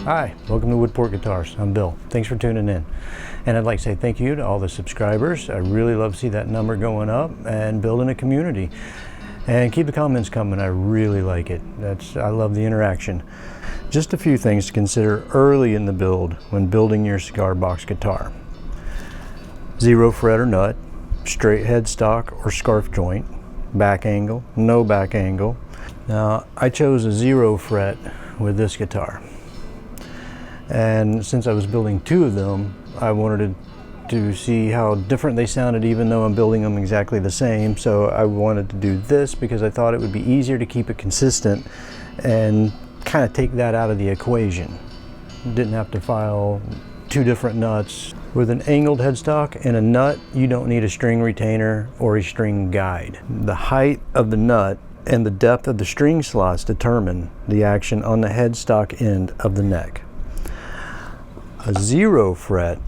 Hi, welcome to Woodport Guitars. I'm Bill. Thanks for tuning in. And I'd like to say thank you to all the subscribers. I really love to see that number going up and building a community. And keep the comments coming. I really like it. I love the interaction. Just a few things to consider early in the build when building your cigar box guitar. 0 fret or nut, straight headstock or scarf joint, back angle, no back angle. Now, I chose a 0 fret with this guitar. And since I was building 2 of them, I wanted to see how different they sounded even though I'm building them exactly the same. So I wanted to do this because I thought it would be easier to keep it consistent and kind of take that out of the equation. Didn't have to file 2 different nuts. With an angled headstock and a nut, you don't need a string retainer or a string guide. The height of the nut and the depth of the string slots determine the action on the headstock end of the neck. A 0 fret,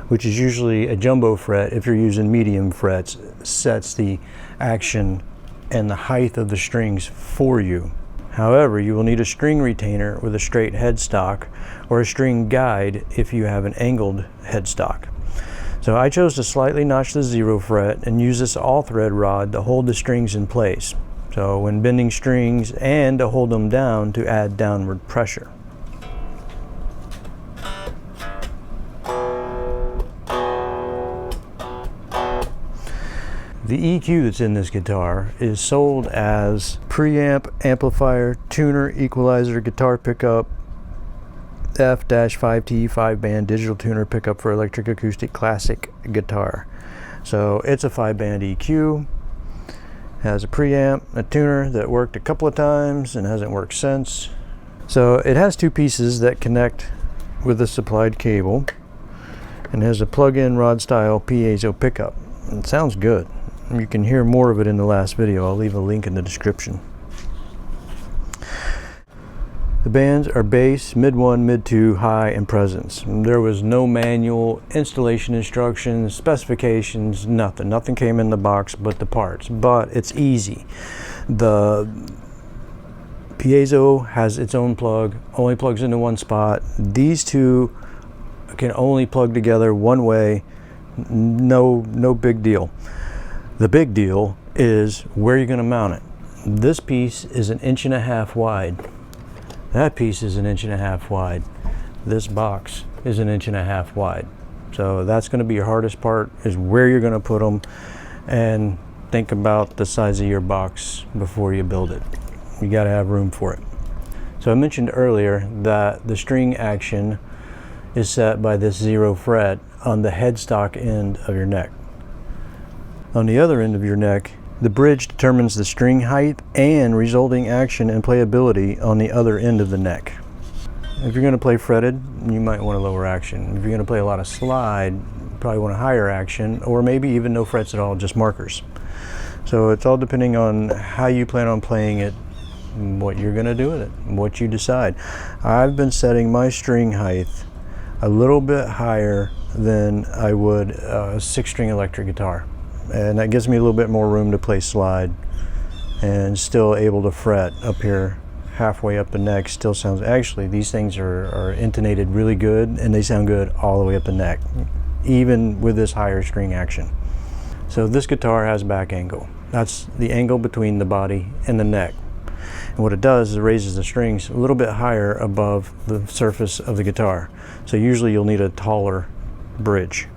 which is usually a jumbo fret if you're using medium frets, sets the action and the height of the strings for you. However, you will need a string retainer with a straight headstock or a string guide if you have an angled headstock. So I chose to slightly notch the 0 fret and use this all thread rod to hold the strings in place. So when bending strings, and to hold them down to add downward pressure. The EQ that's in this guitar is sold as preamp, amplifier, tuner, equalizer, guitar pickup, F-5T 5-band digital tuner pickup for electric acoustic classic guitar. So it's a 5-band EQ, has a preamp, a tuner that worked a couple of times and hasn't worked since. So it has 2 pieces that connect with the supplied cable and has a plug-in rod style piezo pickup. It sounds good. You can hear more of it in the last video. I'll leave a link in the description. The bands are bass, mid 1, mid 2, high, and presence. There was no manual, installation instructions, specifications, nothing. Nothing came in the box but the parts, but it's easy. The piezo has its own plug, only plugs into one spot. These 2 can only plug together one way, no big deal. The big deal is where you're going to mount it. This piece is 1.5 inches wide. That piece is 1.5 inches wide. This box is 1.5 inches wide. So that's going to be your hardest part, is where you're going to put them, and think about the size of your box before you build it. You got to have room for it. So I mentioned earlier that the string action is set by this 0 fret on the headstock end of your neck. On the other end of your neck, the bridge determines the string height and resulting action and playability on the other end of the neck. If you're going to play fretted, you might want a lower action. If you're going to play a lot of slide, you probably want a higher action, or maybe even no frets at all, just markers. So it's all depending on how you plan on playing it, what you're going to do with it, what you decide. I've been setting my string height a little bit higher than I would a 6-string electric guitar. And that gives me a little bit more room to play slide and still able to fret up here halfway up the neck. Still sounds, actually these things are intonated really good, and they sound good all the way up the neck, even with this higher string action. So this guitar has back angle. That's the angle between the body and the neck. And what it does is it raises the strings a little bit higher above the surface of the guitar. So usually you'll need a taller bridge.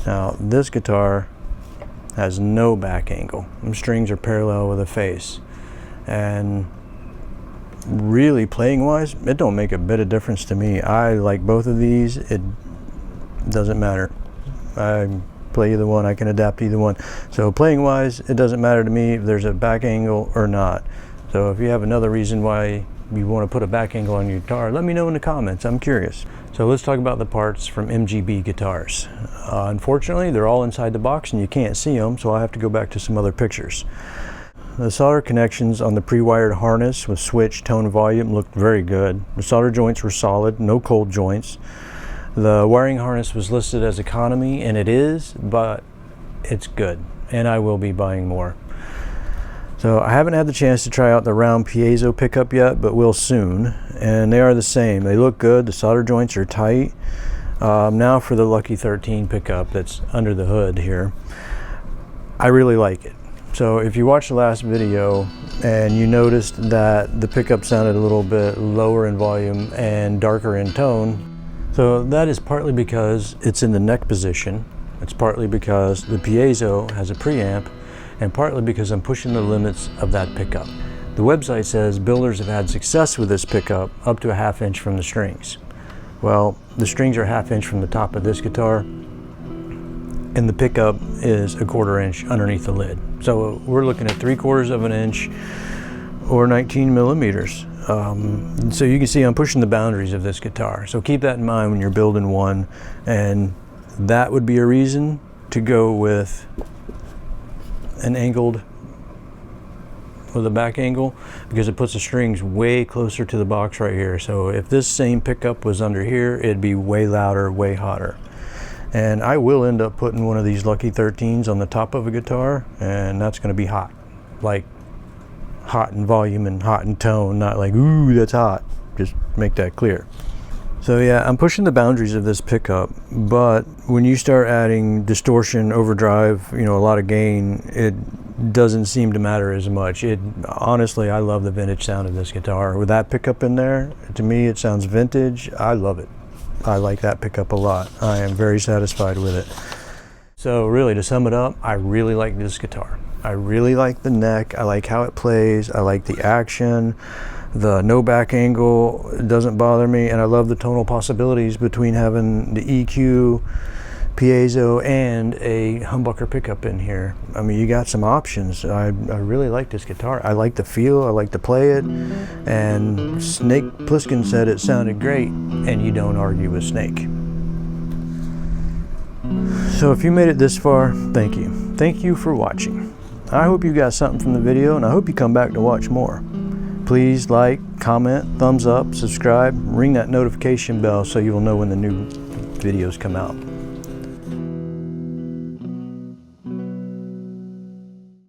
Now this guitar has no back angle. The strings are parallel with the face. And really, playing wise, it don't make a bit of difference to me. I like both of these. It doesn't matter. I play either one. I can adapt either one. So playing wise, it doesn't matter to me if there's a back angle or not. So if you have another reason why you want to put a back angle on your guitar, let me know in the comments. I'm curious. So let's talk about the parts from MGB guitars. Unfortunately, they're all inside the box and you can't see them, so I'll have to go back to some other pictures. The solder connections on the pre-wired harness with switch, tone, volume looked very good. The solder joints were solid, no cold joints. The wiring harness was listed as economy, and it is, but it's good, and I will be buying more. So I haven't had the chance to try out the round Piezo pickup yet, but will soon. And they are the same. They look good. The solder joints are tight. Now for the Lucky 13 pickup that's under the hood here. I really like it. So if you watched the last video and you noticed that the pickup sounded a little bit lower in volume and darker in tone, so that is partly because it's in the neck position. It's partly because the Piezo has a preamp, and partly because I'm pushing the limits of that pickup. The website says builders have had success with this pickup up to a 1/2 inch from the strings. Well, the strings are 1/2 inch from the top of this guitar, and the pickup is a 1/4 inch underneath the lid. So we're looking at 3/4 of an inch or 19 millimeters. So you can see I'm pushing the boundaries of this guitar. So keep that in mind when you're building one, and that would be a reason to go with an angled, with a back angle, because it puts the strings way closer to the box right here. So if this same pickup was under here, it'd be way louder, way hotter. And I will end up putting one of these Lucky 13s on the top of a guitar, and that's going to be hot. Like hot in volume and hot in tone, not like, ooh, that's hot. Just make that clear. So yeah, I'm pushing the boundaries of this pickup, but when you start adding distortion, overdrive, you know, a lot of gain, it doesn't seem to matter as much. Honestly, I love the vintage sound of this guitar. With that pickup in there, to me it sounds vintage. I love it. I like that pickup a lot. I am very satisfied with it. So really, to sum it up, I really like this guitar. I really like the neck. I like how it plays. I like the action. The no back angle doesn't bother me, and I love the tonal possibilities between having the EQ, Piezo, and a humbucker pickup in here. I mean, you got some options. I really like this guitar. I like the feel, I like to play it, and Snake Plissken said it sounded great, and you don't argue with Snake. So if you made it this far, thank you. Thank you for watching. I hope you got something from the video, and I hope you come back to watch more. Please like, comment, thumbs up, subscribe, ring that notification bell so you will know when the new videos come out.